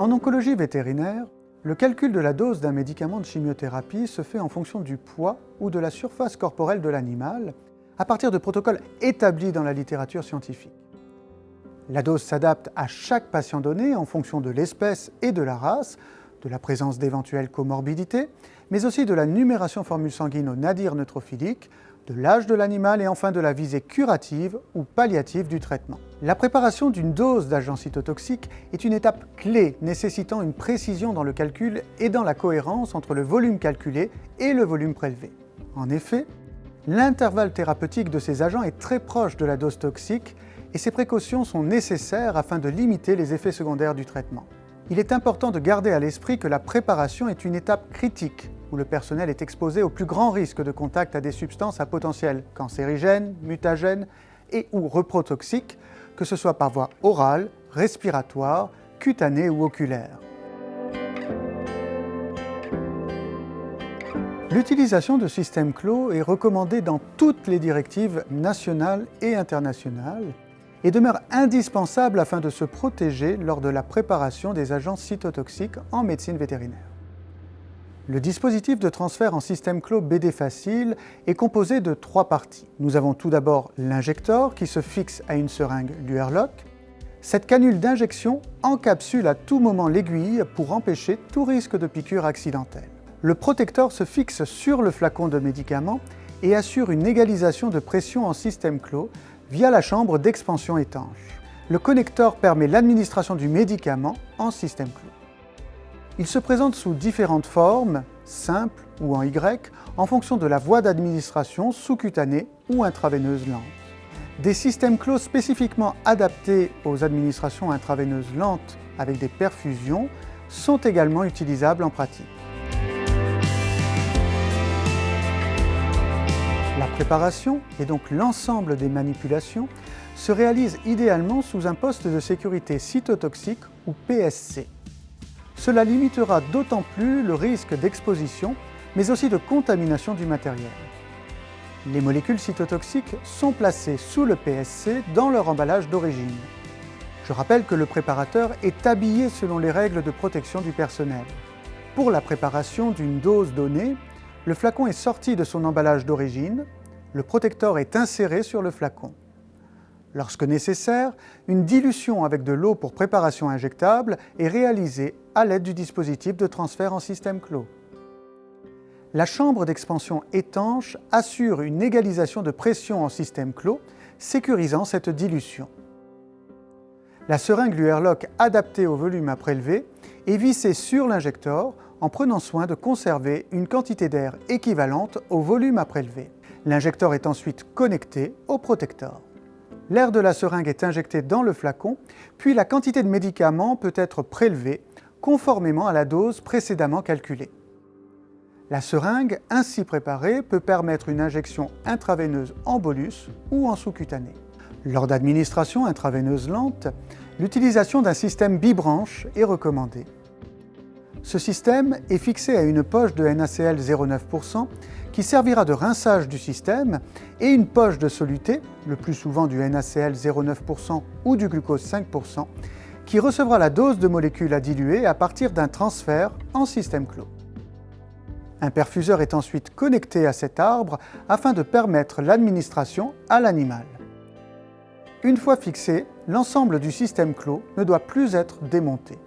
En oncologie vétérinaire, le calcul de la dose d'un médicament de chimiothérapie se fait en fonction du poids ou de la surface corporelle de l'animal, à partir de protocoles établis dans la littérature scientifique. La dose s'adapte à chaque patient donné en fonction de l'espèce et de la race, de la présence d'éventuelles comorbidités, mais aussi de la numération formule sanguine au nadir neutrophilique, de l'âge de l'animal et enfin de la visée curative ou palliative du traitement. La préparation d'une dose d'agent cytotoxique est une étape clé nécessitant une précision dans le calcul et dans la cohérence entre le volume calculé et le volume prélevé. En effet, l'intervalle thérapeutique de ces agents est très proche de la dose toxique et ces précautions sont nécessaires afin de limiter les effets secondaires du traitement. Il est important de garder à l'esprit que la préparation est une étape critique où le personnel est exposé au plus grand risque de contact à des substances à potentiel cancérigène, mutagène et ou reprotoxiques, que ce soit par voie orale, respiratoire, cutanée ou oculaire. L'utilisation de systèmes clos est recommandée dans toutes les directives nationales et internationales et demeure indispensable afin de se protéger lors de la préparation des agents cytotoxiques en médecine vétérinaire. Le dispositif de transfert en système clos BD Facile est composé de 3 parties. Nous avons tout d'abord l'injector qui se fixe à une seringue Luerloc. Cette canule d'injection encapsule à tout moment l'aiguille pour empêcher tout risque de piqûre accidentelle. Le protecteur se fixe sur le flacon de médicament et assure une égalisation de pression en système clos via la chambre d'expansion étanche. Le connecteur permet l'administration du médicament en système clos. Il se présente sous différentes formes, simples ou en Y, en fonction de la voie d'administration sous-cutanée ou intraveineuse lente. Des systèmes clos spécifiquement adaptés aux administrations intraveineuses lentes avec des perfusions sont également utilisables en pratique. La préparation, et donc l'ensemble des manipulations, se réalise idéalement sous un poste de sécurité cytotoxique ou PSC. Cela limitera d'autant plus le risque d'exposition, mais aussi de contamination du matériel. Les molécules cytotoxiques sont placées sous le PSC dans leur emballage d'origine. Je rappelle que le préparateur est habillé selon les règles de protection du personnel. Pour la préparation d'une dose donnée, le flacon est sorti de son emballage d'origine, le protecteur est inséré sur le flacon. Lorsque nécessaire, une dilution avec de l'eau pour préparation injectable est réalisée à l'aide du dispositif de transfert en système clos. La chambre d'expansion étanche assure une égalisation de pression en système clos, sécurisant cette dilution. La seringue Luerloc adaptée au volume à prélever est vissée sur l'injecteur en prenant soin de conserver une quantité d'air équivalente au volume à prélever. L'injecteur est ensuite connecté au protecteur. L'air de la seringue est injecté dans le flacon, puis la quantité de médicament peut être prélevée conformément à la dose précédemment calculée. La seringue ainsi préparée peut permettre une injection intraveineuse en bolus ou en sous-cutané. Lors d'administration intraveineuse lente, l'utilisation d'un système bibranche est recommandée. Ce système est fixé à une poche de NaCl 0,9% qui servira de rinçage du système et une poche de soluté, le plus souvent du NaCl 0,9% ou du glucose 5%, qui recevra la dose de molécules à diluer à partir d'un transfert en système clos. Un perfuseur est ensuite connecté à cet arbre afin de permettre l'administration à l'animal. Une fois fixé, l'ensemble du système clos ne doit plus être démonté.